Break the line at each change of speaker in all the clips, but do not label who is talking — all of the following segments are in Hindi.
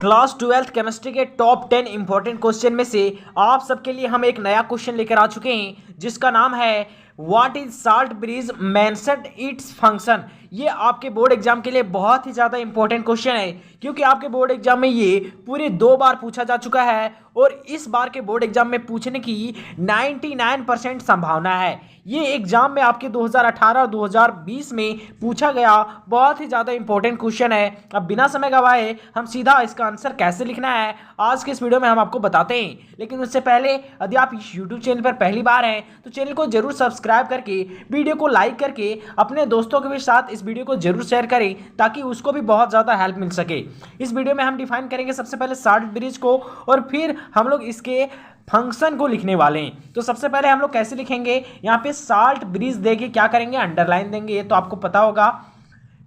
क्लास 12th केमिस्ट्री के टॉप 10 इंपॉर्टेंट क्वेश्चन में से आप सबके लिए हम एक नया क्वेश्चन लेकर आ चुके हैं जिसका नाम है what is salt bridge mentioned its function. ये आपके बोर्ड एग्जाम के लिए बहुत ही ज़्यादा इंपॉर्टेंट क्वेश्चन है क्योंकि आपके बोर्ड एग्जाम में ये पूरे 2 बार पूछा जा चुका है और इस बार के बोर्ड एग्जाम में पूछने की 99% संभावना है। ये एग्जाम में आपके 2018 और 2020 में पूछा गया बहुत ही ज़्यादा इंपॉर्टेंट क्वेश्चन है। अब बिना समय गवाए हम सीधा इसका आंसर कैसे लिखना है आज के इस वीडियो में हम आपको बताते हैं। लेकिन उससे पहले यदि आप इस यूट्यूब चैनल पर पहली बार हैं तो चैनल को जरूर सब्सक्राइब करके वीडियो को लाइक करके अपने दोस्तों के भी साथ इस वीडियो को जरूर शेयर करें ताकि उसको भी बहुत ज़्यादा हेल्प मिल सके। इस वीडियो में हम डिफाइन करेंगे सबसे पहले साल्ट ब्रिज को और फिर हम लोग इसके फंक्शन को लिखने वाले हैं। तो सबसे पहले हम लोग कैसे लिखेंगे, यहाँ पे साल्ट ब्रिज देके क्या करेंगे, अंडरलाइन देंगे, ये तो आपको पता होगा।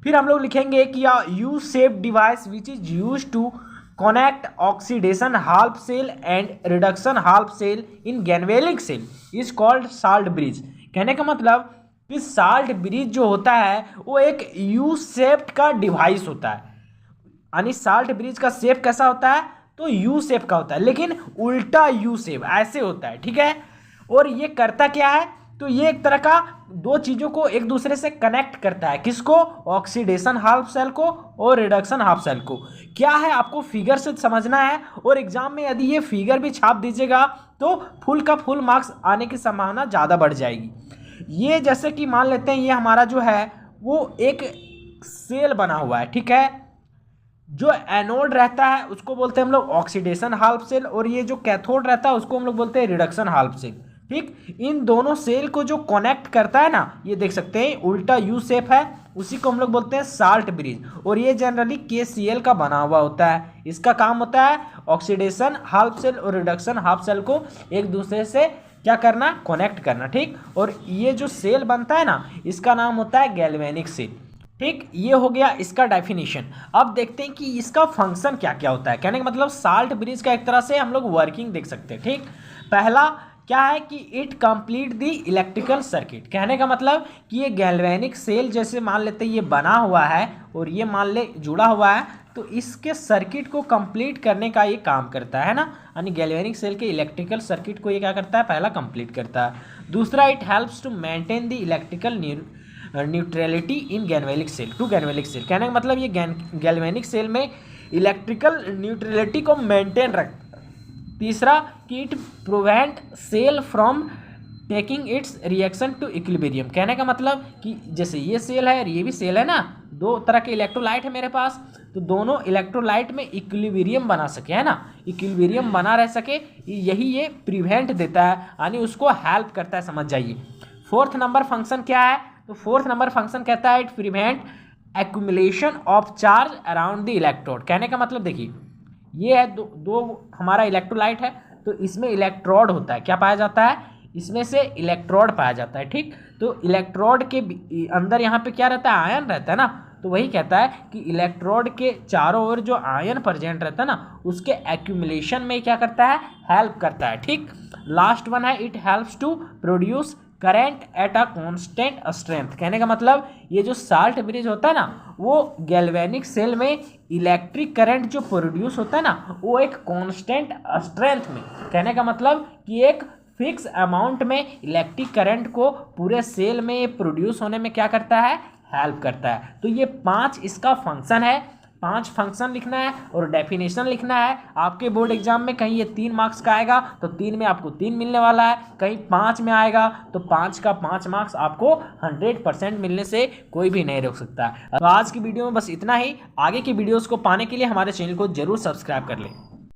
फिर हम लोग लिखेंगे कि U shape device which is use to connect oxidation half cell and reduction half cell in galvanic cell is called salt bridge. कहने का मतलब कि साल्ट ब्रिज जो होता है वो एक यू शेप्ड का डिवाइस होता है, यानी साल्ट ब्रिज का शेप कैसा होता है तो यू शेप का होता है लेकिन उल्टा यू शेप ऐसे होता है, ठीक है। और ये करता क्या है तो ये एक तरह का दो चीज़ों को एक दूसरे से कनेक्ट करता है, किसको, ऑक्सीडेशन हाल्फ सेल को और रिडक्शन हाल्फ सेल को। क्या है आपको फिगर से समझना है और एग्जाम में यदि ये फिगर भी छाप दीजिएगा तो फुल का फुल मार्क्स आने की संभावना ज़्यादा बढ़ जाएगी। ये जैसे कि मान लेते हैं ये हमारा जो है वो एक सेल बना हुआ है, ठीक है। जो एनोड रहता है उसको बोलते हैं हम लोग ऑक्सीडेशन हाल्फ सेल और ये जो कैथोड रहता है उसको हम लोग बोलते हैं रिडक्शन हाल्फ सेल, ठीक। इन दोनों सेल को जो कनेक्ट करता है ना, ये देख सकते हैं उल्टा यू शेप है, उसी को हम लोग बोलते हैं साल्ट ब्रिज और ये जनरली KCl का बना हुआ होता है। इसका काम होता है ऑक्सीडेशन हाल्फ सेल और रिडक्शन हाल्फ सेल को एक दूसरे से क्या करना, कनेक्ट करना, ठीक। और ये जो सेल बनता है ना इसका नाम होता है गैल्वेनिक सेल, ठीक। ये हो गया इसका डेफिनेशन। अब देखते हैं कि इसका फंक्शन क्या क्या होता है। कहने का मतलब साल्ट ब्रिज का एक तरह से हम लोग वर्किंग देख सकते हैं, ठीक। पहला क्या है कि it complete the electrical circuit. कहने का मतलब कि ये गैल्वेनिक सेल जैसे मान लेते हैं ये बना हुआ है और ये मान ले जुड़ा हुआ है तो इसके सर्किट को कंप्लीट करने का ये काम करता है ना, यानी गैल्वेनिक सेल के इलेक्ट्रिकल सर्किट को ये क्या करता है, पहला कंप्लीट करता है। दूसरा it helps to maintain the electrical neutrality in galvanic cell to galvanic cell. कहने का मतलब ये गैल्वेनिक सेल में इलेक्ट्रिकल न्यूट्रलिटी को मेंटेन रखता है। तीसरा कि it prevent cell from taking its reaction to equilibrium. कहने का मतलब कि जैसे ये सेल है और ये भी सेल है ना, दो तरह के इलेक्ट्रोलाइट है मेरे पास, तो दोनों इलेक्ट्रोलाइट में इक्विलिब्रियम बना सके, है ना, इक्विलिब्रियम बना रह सके, यही ये प्रिवेंट देता है, यानी उसको हेल्प करता है, समझ जाइए। फोर्थ नंबर फंक्शन क्या है तो फोर्थ नंबर फंक्शन कहता है it prevent accumulation of charge around the electrode. कहने का मतलब देखिए ये है दो हमारा इलेक्ट्रोलाइट है तो इसमें इलेक्ट्रोड होता है, क्या पाया जाता है, इसमें से इलेक्ट्रोड पाया जाता है, ठीक। तो इलेक्ट्रोड के अंदर यहाँ पे क्या रहता है, आयन रहता है ना, तो वही कहता है कि इलेक्ट्रोड के चारों ओर जो आयन प्रेजेंट रहता है ना उसके एक्यूमुलेशन में क्या करता है, हेल्प करता है, ठीक। लास्ट वन है it helps to produce current at a constant strength. कहने का मतलब ये जो साल्ट ब्रिज होता है ना वो गैल्वेनिक सेल में इलेक्ट्रिक करंट जो प्रोड्यूस होता है ना वो एक कांस्टेंट स्ट्रेंथ में, कहने का मतलब कि एक फिक्स अमाउंट में इलेक्ट्रिक करंट को पूरे सेल में प्रोड्यूस होने में क्या करता है, हेल्प करता है। तो ये 5 इसका फंक्शन है, 5 फंक्शन लिखना है और डेफिनेशन लिखना है। आपके बोर्ड एग्जाम में कहीं ये 3 मार्क्स का आएगा तो 3 में आपको 3 मिलने वाला है, कहीं 5 में आएगा तो 5 का 5 मार्क्स आपको 100% मिलने से कोई भी नहीं रोक सकता है। तो आज की वीडियो में बस इतना ही। आगे की वीडियोस को पाने के लिए हमारे चैनल को जरूर सब्सक्राइब कर लें।